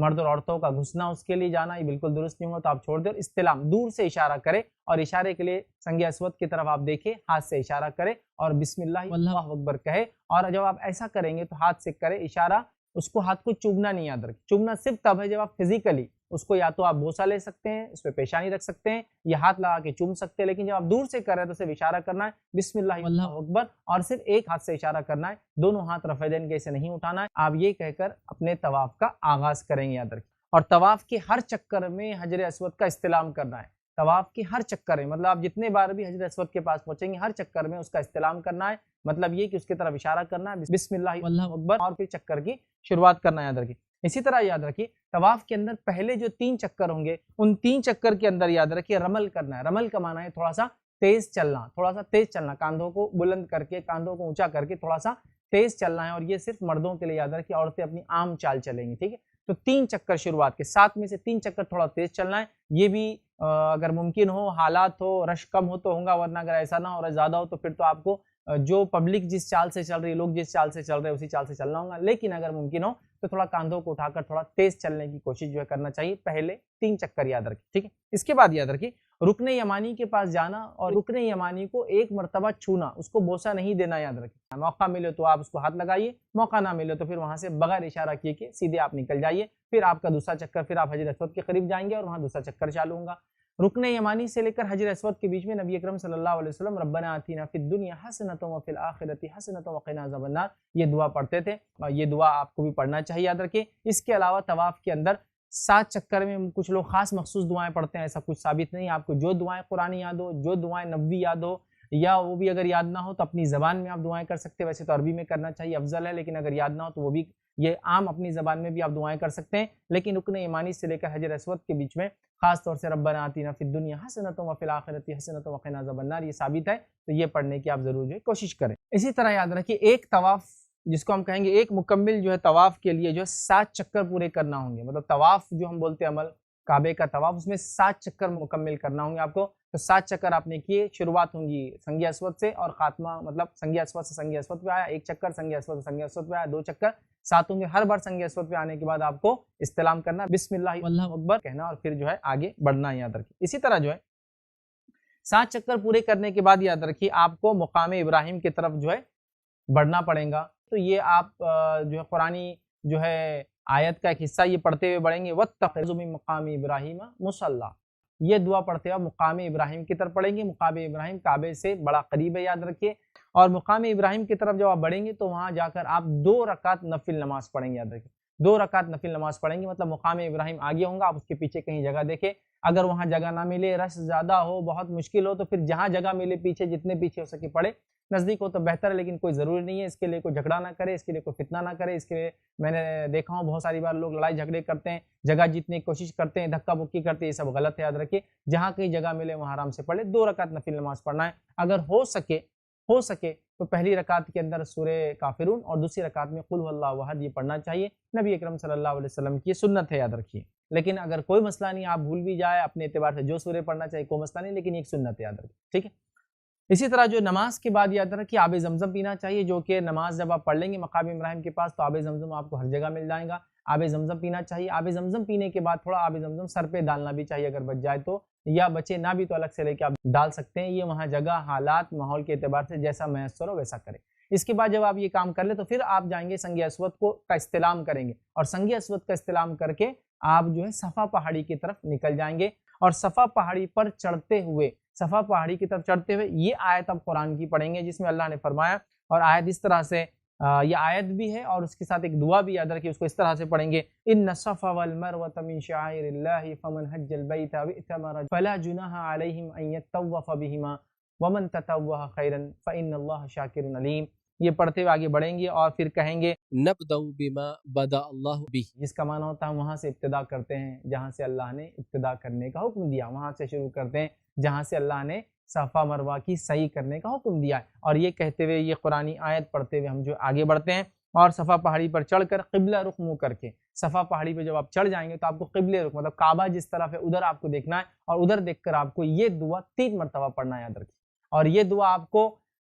مرد اور عورتوں کا گھسنا اس کے لیے جانا یہ بالکل درست نہیں ہوگا، تو آپ چھوڑ دیں اور استلام دور سے اشارہ کرے، اور اشارے کے لیے سنگ اسود کی طرف آپ دیکھیں، ہاتھ سے اشارہ کرے اور بسم اللہ اللہ اکبر کہے، اور جب آپ ایسا کریں گے تو ہاتھ سے کرے اشارہ، اس کو ہاتھ کو چومنا نہیں، یاد رکھیں چومنا صرف تب ہے جب آپ فزیکلی اس کو یا تو آپ بوسہ لے سکتے ہیں، اس پہ پیشانی رکھ سکتے ہیں یا ہاتھ لگا کے چوم سکتے ہیں، لیکن جب آپ دور سے کر رہے ہیں تو صرف اشارہ کرنا ہے بسم اللہ اللہ اکبر، اور صرف ایک ہاتھ سے اشارہ کرنا ہے، دونوں ہاتھ رفع دین کے اسے نہیں اٹھانا ہے۔ آپ یہ کہہ کر اپنے طواف کا آغاز کریں گے، یاد رکھیں، اور طواف کے ہر چکر میں حجر اسود کا استلام کرنا ہے، طواف کے ہر چکر میں، مطلب آپ جتنے بار بھی حجر اسود کے پاس پہنچیں گے ہر چکر میں اس کا استلام کرنا ہے، مطلب یہ کہ اس کی طرف اشارہ کرنا ہے بسم اللہ اللہ اکبر، اور پھر چکر کی شروعات کرنا ہے، یاد رکھیں۔ اسی طرح یاد رکھیے طواف کے اندر پہلے جو 3 چکر ہوں گے ان 3 چکر کے اندر یاد رکھیے رمل کرنا ہے، رمل کا معنی ہے تھوڑا سا تیز چلنا، تھوڑا سا تیز چلنا، کاندھوں کو بلند کر کے، کاندھوں کو اونچا کر کے تھوڑا سا تیز چلنا ہے، اور یہ صرف مردوں کے لیے یاد رکھیے، عورتیں اپنی عام چال چلیں گی، ٹھیک ہے؟ تو 3 چکر شروعات کے، 7 میں سے 3 چکر تھوڑا تیز چلنا ہے، یہ بھی اگر ممکن ہو، حالات ہو، رش کم ہو تو ہوگا، ورنہ اگر ایسا نہ ہو رہا زیادہ ہو تو پھر تو آپ کو جو پبلک جس چال سے چل رہی ہے، لوگ جس چال سے چل رہے ہیں اسی چال سے چلنا ہوگا، لیکن اگر ممکن ہو تو تھوڑا کاندھوں کو اٹھا کر تھوڑا تیز چلنے کی کوشش جو ہے کرنا چاہیے، پہلے 3 چکر یاد رکھیں، ٹھیک ہے؟ اس کے بعد یاد رکھیں رکن یمانی کے پاس جانا اور رکن یمانی کو ایک مرتبہ چھونا، اس کو بوسہ نہیں دینا، یاد رکھیں، موقع ملے تو آپ اس کو ہاتھ لگائیے، موقع نہ ملے تو پھر وہاں سے بغیر اشارہ کیے کہ سیدھے آپ نکل جائیے، پھر آپ کا دوسرا چکر، پھر آپ حجر اسود کے قریب جائیں گے اور وہاں دوسرا چکر چالو ہوگا۔ رکن یمانی سے لے کر حجر اسود کے بیچ میں نبی اکرم صلی اللہ علیہ وسلم ربنا آتینا فی الدنیا حسنۃ وفی الآخرۃ حسنۃ وقنا عذاب النار یہ دعا پڑھتے تھے، اور یہ دعا آپ کو بھی پڑھنا چاہیے، یاد رکھیں۔ اس کے علاوہ طواف کے اندر 7 چکر میں کچھ لوگ خاص مخصوص دعائیں پڑھتے ہیں، ایسا کچھ ثابت نہیں، آپ کو جو دعائیں قرآنی یاد ہو، جو دعائیں نبوی یاد ہو، یا وہ بھی اگر یاد نہ ہو تو اپنی زبان میں آپ دعائیں کر سکتے ہیں، ویسے تو عربی میں کرنا چاہیے افضل ہے، لیکن اگر یاد نہ ہو تو وہ بھی یہ عام اپنی زبان میں بھی آپ دعائیں کر سکتے ہیں، لیکن رکن یمانی سے لے کر حجر اسود کے بیچ میں خاص طور سے ربنا آتینا فی الدنیا حسنۃ وفی الآخرۃ حسنۃ وقنا عذاب النار یہ ثابت ہے، تو یہ پڑھنے کی آپ ضرور جو ہے کوشش کریں۔ اسی طرح یاد رکھیے ایک طواف جس کو ہم کہیں گے ایک مکمل جو ہے طواف کے لیے جو ہے 7 چکر پورے کرنا ہوں گے، مطلب طواف جو ہم بولتے ہیں عمل کعبے کا طواف، اس میں 7 چکر مکمل کرنا ہوں گے آپ کو، تو 7 چکر آپ نے کیے، شروعات ہوں گی سنگ اسود سے اور خاتمہ مطلب سنگ اسود سے سنگ اسود پہ آیا، ایک چکر سنگ اسود سے سنگ اسود پہ آیا، 2 چکر، 7 ہوں گے، ہر بار سنگ اسود پہ آنے کے بعد آپ کو استلام کرنا، بسم اللہ اللہ اکبر کہنا، اور پھر جو ہے آگے بڑھنا، یاد رکھیے۔ اسی طرح جو ہے 7 چکر پورے کرنے کے بعد یاد رکھیے آپ کو مقام ابراہیم کی طرف جو ہے بڑھنا پڑے گا، تو یہ آپ جو ہے قرآنی جو ہے آیت کا ایک حصہ یہ پڑھتے ہوئے بڑھیں گے، وَاتَّخِذُوا مِن مَقَامِ إِبْرَاهِيمَ مُصَلًّى، یہ دعا پڑھتے ہوئے مقام ابراہیم کی طرف پڑھیں گے، مقام ابراہیم کعبے سے بڑا قریب ہے، یاد رکھیے، اور مقام ابراہیم کی طرف جب آپ بڑھیں گے تو وہاں جا کر آپ 2 رکعت نفل نماز پڑھیں گے، یاد رکھیے 2 رکعت نفل نماز پڑھیں گے، مطلب مقام ابراہیم آگے ہوں گا، آپ اس کے پیچھے کہیں جگہ دیکھیں، اگر وہاں جگہ نہ ملے، رش زیادہ ہو، بہت مشکل ہو، تو پھر جہاں جگہ ملے پیچھے جتنے پیچھے ہو سکے پڑھے، نزدیک ہو تو بہتر ہے، لیکن کوئی ضروری نہیں ہے، اس کے لیے کوئی جھگڑا نہ کرے، اس کے لیے کوئی فتنہ نہ کرے، اس کے لیے میں نے دیکھا ہوں بہت ساری بار لوگ لڑائی جھگڑے کرتے ہیں، جگہ جیتنے کی کوشش کرتے ہیں، دھکا مکی کرتے ہیں، یہ سب غلط ہے، یاد رکھیے جہاں کہیں جگہ ملے وہاں آرام سے پڑھ لے، 2 رکعت نفل نماز پڑھنا ہے، اگر ہو سکے تو پہلی رکعت کے اندر سورہ کافرون اور دوسری رکعت میں قل هو اللہ احد یہ پڑھنا چاہیے، نبی اکرم صلی اللہ علیہ وسلم کی سنت ہے، یاد رکھیے، لیکن اگر کوئی مسئلہ نہیں، آپ بھول بھی جائے اپنے اعتبار سے جو سورہ پڑھنا چاہیے کوئی مسئلہ نہیں، لیکن ایک سنت ہے، یاد رکھیے، ٹھیک ہے۔ اسی طرح جو نماز کے بعد یاد رکھیے آب زمزم پینا چاہیے، جو کہ نماز جب آپ پڑھ لیں گے مقام ابراہیم کے پاس تو آب زمزم آپ کو ہر جگہ مل جائے گا، آب زمزم پینا چاہیے، آب زمزم پینے کے بعد تھوڑا آب زمزم سر پہ ڈالنا بھی چاہیے، اگر بچ جائے تو، یا بچے نہ بھی تو الگ سے لے کے آپ ڈال سکتے ہیں، یہ وہاں جگہ حالات ماحول کے اعتبار سے جیسا میسر ہو ویسا کریں۔ اس کے بعد جب آپ یہ کام کر لیں تو پھر آپ جائیں گے سنگ اسود کا استلام کریں گے، اور سنگ اسود کا استلام کر کے آپ جو ہے صفا پہاڑی کی طرف نکل جائیں گے، اور صفا پہاڑی پر چڑھتے ہوئے، صفا پہاڑی کی طرف چڑھتے ہوئے یہ آیت اب قرآن کی پڑھیں گے جس میں اللہ نے فرمایا، اور آیت اس طرح سے یہ آیت بھی ہے اور اس کے ساتھ ایک دعا بھی یاد رکھیے، اس کو اس طرح سے پڑھیں گے، ان الصفا والمروۃ من شعائر اللہ فمن حج البیت او اعتمر فلا جناح علیہم ان یطوف بہما ومن تطوع خیرا فان اللہ شاکر علیم، یہ پڑھتے ہوئے آگے بڑھیں گے اور پھر کہیں گے نبدأ بما بدأ اللہ بہ، جس کا معنی ہوتا ہے وہاں سے ابتدا کرتے ہیں جہاں سے اللہ نے ابتدا کرنے کا حکم دیا، وہاں سے شروع کرتے ہیں جہاں سے اللہ نے صفا مروہ کی صحیح کرنے کا حکم دیا ہے، اور یہ کہتے ہوئے یہ قرآنی آیت پڑھتے ہوئے ہم جو آگے بڑھتے ہیں، اور صفا پہاڑی پر چڑھ کر قبلہ رخ منہ کر کے، صفا پہاڑی پہ جب آپ چڑھ جائیں گے تو آپ کو قبلہ رخ مطلب کعبہ جس طرف ہے ادھر آپ کو دیکھنا ہے، اور ادھر دیکھ کر آپ کو یہ دعا 3 مرتبہ پڑھنا ہے، یاد رکھیے، اور یہ دعا آپ کو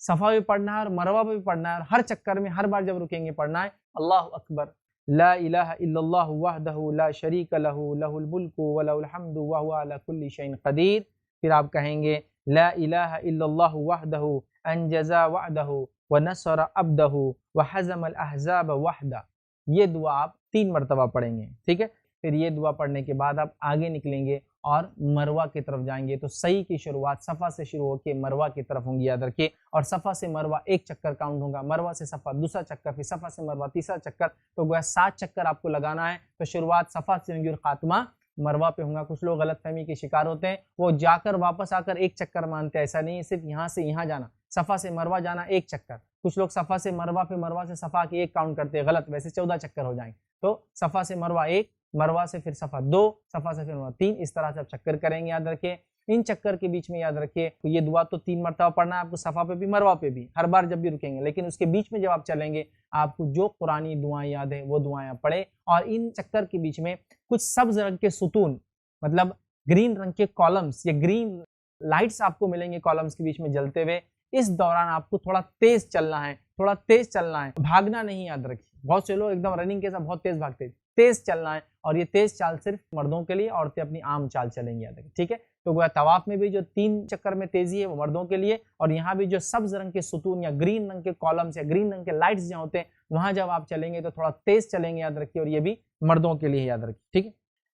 صفا بھی پڑھنا ہے اور مروہ بھی پڑھنا ہے، اور ہر چکر میں ہر بار جب رکیں گے پڑھنا ہے اللہ اکبر لا الہ الا اللہ وحدہ لا شریک لہ لہ الملک ولہ الحمد وہو علی کل شیء قدیر۔ پھر آپ کہیں گے لا الہ الا اللہ وحدہ انجز وعدہ ونصر عبدہ وہزم الاحزاب وحدہ۔ یہ دعا آپ 3 مرتبہ پڑھیں گے، ٹھیک ہے۔ پھر یہ دعا پڑھنے کے بعد آپ آگے نکلیں گے اور مروہ کی طرف جائیں گے۔ تو صحیح کی شروعات صفا سے شروع ہو کے مروہ کی طرف ہوں گی، یاد رکھیے۔ اور صفا سے مروہ 1 چکر کاؤنٹ ہوگا، مروہ سے صفا دوسرا چکر، پھر صفا سے مروہ تیسرا چکر، تو گویا 7 چکر آپ کو لگانا ہے۔ تو شروعات صفا سے ہوں گی اور خاتمہ مروہ پہ ہوں گا۔ کچھ لوگ غلط فہمی کے شکار ہوتے ہیں، وہ جا کر واپس آ کر 1 چکر مانتے ہیں، ایسا نہیں ہے، صرف یہاں سے یہاں جانا، صفا سے مروہ جانا 1 چکر۔ کچھ لوگ صفا سے مروہ پہ مروہ سے صفا کی 1 کاؤنٹ کرتے ہیں، غلط، ویسے 14 چکر ہو جائیں۔ تو صفا سے مروہ 1، مروہ سے پھر صفا 2، صفا سے پھر مروہ 3، اس طرح سے آپ چکر کریں گے، یاد رکھیے۔ ان چکر کے بیچ میں یاد رکھیے یہ دعا تو 3 مرتبہ پڑھنا ہے آپ کو، صفا پہ بھی مروہ پہ بھی، ہر بار جب بھی رکیں گے، لیکن اس کے بیچ میں جب آپ چلیں گے آپ کو جو قرآنی دعائیں یاد ہے وہ دعائیں آپ پڑھیں۔ اور ان چکر کے بیچ میں کچھ سبز رنگ کے ستون، مطلب گرین رنگ کے کالمز یا گرین لائٹس آپ کو ملیں گے کالمز کے بیچ میں جلتے ہوئے۔ اس دوران آپ کو تھوڑا تیز چلنا ہے، تھوڑا تیز چلنا ہے، بھاگنا نہیں، یاد رکھیے۔ بہت سے لوگ ایک دم رننگ کے ساتھ بہت تیز بھاگتے ہیں، تیز چلنا ہے، اور یہ تیز چال صرف مردوں کے لیے، عورتیں اپنی عام چال چلیں گی، یاد رکھیے، ٹھیک ہے۔ تو گویا طواف میں بھی جو 3 چکر میں تیزی ہے وہ مردوں کے لیے، اور یہاں بھی جو سبز رنگ کے ستون یا گرین رنگ کے کالمز یا گرین رنگ کے لائٹس جہاں ہوتے ہیں وہاں جب آپ چلیں گے تو تھوڑا تیز چلیں گے، یاد رکھیے، اور یہ بھی مردوں کے لیے، یاد رکھیے، ٹھیک ہے۔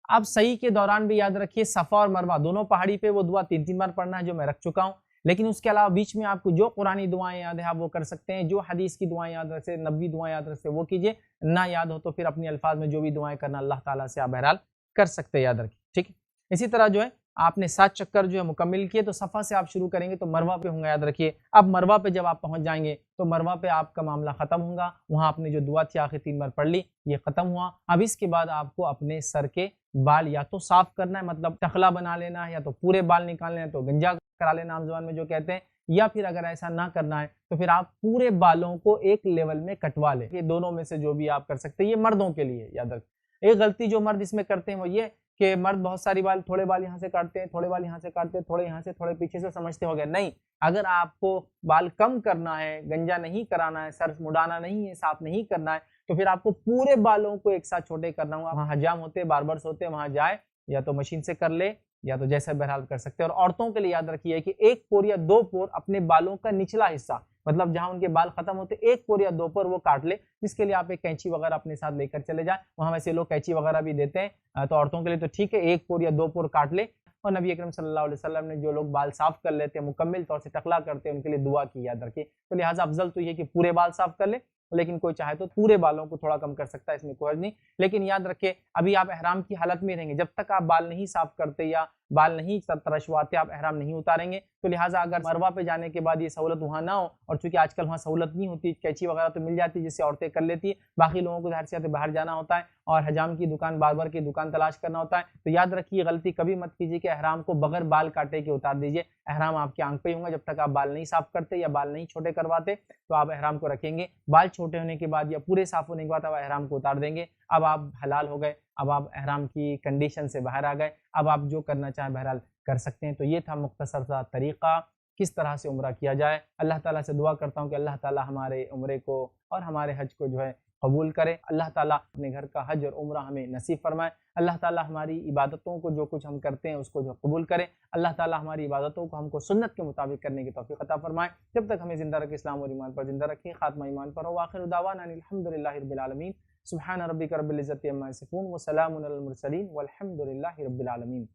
اب صحیح کے دوران بھی یاد رکھیے صفا اور مروہ دونوں پہاڑی پہ وہ دعا 3 بار پڑھنا ہے جو میں رکھ چکا ہوں، لیکن اس کے علاوہ بیچ میں آپ کو جو قرآنی دعائیں یاد ہے آپ وہ کر سکتے ہیں، جو حدیث کی دعائیں یاد رکھتے ہیں، نبوی دعائیں یاد رکھتے ہیں وہ کیجئے، نہ یاد ہو تو پھر اپنے الفاظ میں جو بھی دعائیں کرنا اللہ تعالیٰ سے آپ بہرحال کر سکتے ہیں، یاد رکھیے، ٹھیک ہے۔ اسی طرح جو ہے آپ نے 7 چکر جو ہے مکمل کیے، تو صفا سے آپ شروع کریں گے تو مروہ پہ ہوں گا، یاد رکھیے۔ اب مروہ پہ جب آپ پہنچ جائیں گے تو مروہ پہ آپ کا معاملہ ختم ہوگا، وہاں آپ نے جو دعا تھی آخر 3 بار پڑھ لی، یہ ختم ہوا۔ اب اس کے بعد آپ کو اپنے سر کے بال یا تو صاف کرنا ہے، مطلب ٹخلا بنا لینا ہے، یا تو پورے بال نکالنے ہیں تو گنجا کرا لینا عام زبان میں جو کہتے ہیں، یا پھر اگر ایسا نہ کرنا ہے تو پھر آپ پورے بالوں کو ایک لیول میں کٹوا لیں۔ یہ دونوں میں سے جو بھی آپ کر سکتے ہیں، یہ مردوں کے لیے، یاد رکھیں۔ ایک غلطی جو مرد اس میں کرتے ہیں وہ یہ کہ مرد بہت ساری بال، تھوڑے بال یہاں سے کاٹتے ہیں، تھوڑے بال یہاں سے کاٹتے ہیں، تھوڑے یہاں سے، تھوڑے پیچھے سے، سمجھتے ہو گئے، نہیں۔ اگر آپ کو بال کم کرنا ہے، گنجا نہیں کرانا ہے، سر مڈانا نہیں ہے، صاف نہیں کرنا ہے، تو پھر آپ کو پورے بالوں کو ایک ساتھ چھوٹے کرنا ہوگا۔ وہاں حجام ہوتے ہیں، باربرس ہوتے ہیں، وہاں جائے یا تو مشین سے کر لے یا تو جیسے بہرحال کر سکتے ہیں۔ اور عورتوں کے لیے یاد رکھیے کہ 1 پور یا 2 پور اپنے بالوں کا نچلا حصہ، مطلب جہاں ان کے بال ختم ہوتے 1 پور یا 2 پور وہ کاٹ لے، جس کے لیے آپ ایک کینچی وغیرہ اپنے ساتھ لے کر چلے جائیں، وہاں ویسے لوگ کینچی وغیرہ بھی دیتے ہیں، تو عورتوں کے لیے تو ٹھیک ہے 1 پور یا 2 پور کاٹ لے۔ اور نبی اکرم صلی اللہ علیہ وسلم نے جو لوگ بال صاف کر لیتے ہیں، مکمل طور سے ٹخلا کرتے ہیں، ان کے لیے دعا کی، یاد رکھیے۔ تو لہٰذا افضل تو یہ کہ پورے بال صاف کر لے، لیکن کوئی چاہے تو پورے بالوں کو تھوڑا کم کر سکتا ہے، اس میں کوئی حرج نہیں۔ لیکن یاد رکھیں ابھی آپ احرام کی حالت میں رہیں گے، جب تک آپ بال نہیں صاف کرتے یا بال نہیں ترشواتے آپ احرام نہیں اتاریں گے۔ تو لہٰذا اگر مروہ پہ جانے کے بعد یہ سہولت وہاں نہ ہو، اور چونکہ آج کل وہاں سہولت نہیں ہوتی، کینچی وغیرہ تو مل جاتی ہے جس سے عورتیں کر لیتی ہیں، باقی لوگوں کو ظاہر سی بات ہے باہر جانا ہوتا ہے اور حجام کی دکان، باربر کی دکان تلاش کرنا ہوتا ہے، تو یاد رکھیے غلطی کبھی مت کیجیے کہ احرام کو بغیر بال کاٹے کے اتار دیجیے۔ احرام آپ کے آنکھ پہ ہی ہوں گا جب تک آپ بال نہیں صاف کرتے یا بال نہیں چھوٹے کرواتے، تو آپ احرام کو رکھیں گے۔ بال چھوٹے ہونے کے بعد یا پورے صاف ہونے کے بعد آپ احرام کو اتار دیں گے۔ اب آپ حلال ہو گئے، اب آپ احرام کی کنڈیشن سے باہر آ گئے، اب آپ جو کرنا چاہیں بہرحال کر سکتے ہیں۔ تو یہ تھا مختصر سا طریقہ کس طرح سے عمرہ کیا جائے۔ اللہ تعالیٰ سے دعا کرتا ہوں کہ اللہ تعالیٰ ہمارے عمرے کو اور ہمارے حج کو جو ہے قبول کرے۔ اللہ تعالیٰ اپنے گھر کا حج اور عمرہ ہمیں نصیب فرمائے۔ اللہ تعالیٰ ہماری عبادتوں کو جو کچھ ہم کرتے ہیں اس کو جو قبول کرے۔ اللہ تعالیٰ ہماری عبادتوں کو ہم کو سنت کے مطابق کرنے کی توفیق عطا فرمائے۔ جب تک ہمیں زندہ رکھے اسلام اور ایمان پر زندہ رکھیں، خاتمہ ایمان پر ہو۔ آخر دعوانا ان الحمد للہ رب العالمین۔ سبحان ربک رب العزت عما یصفون وسلام علی المرسلین والحمد للہ رب العالمین۔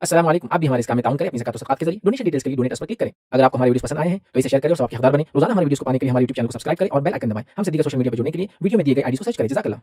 السلام علیکم. آپ بھی ہمارے اس کام میں تعاون کریں اپنی زکات و صدقات کے ذریعے. ڈونیشن ڈیٹیلز کے لیے ڈونیٹ پر کلک کریں. اگر آپ کو ہمارے ویڈیوز پسند آئے ہیں تو اسے شیئر کریں اور ثواب کے حقدار بنیں. روزانہ ہمارے ویڈیوز کو پانے کے لیے ہمارے یوٹیوب چینل کو سبسکرائب کریں اور بیل آئکن دبائیں. ہم سے دیگر سوشل میڈیا پر جڑنے کے لیے ویڈیو میں دیے گئے آئی ڈی کو سرچ کریں. جزاک اللہ.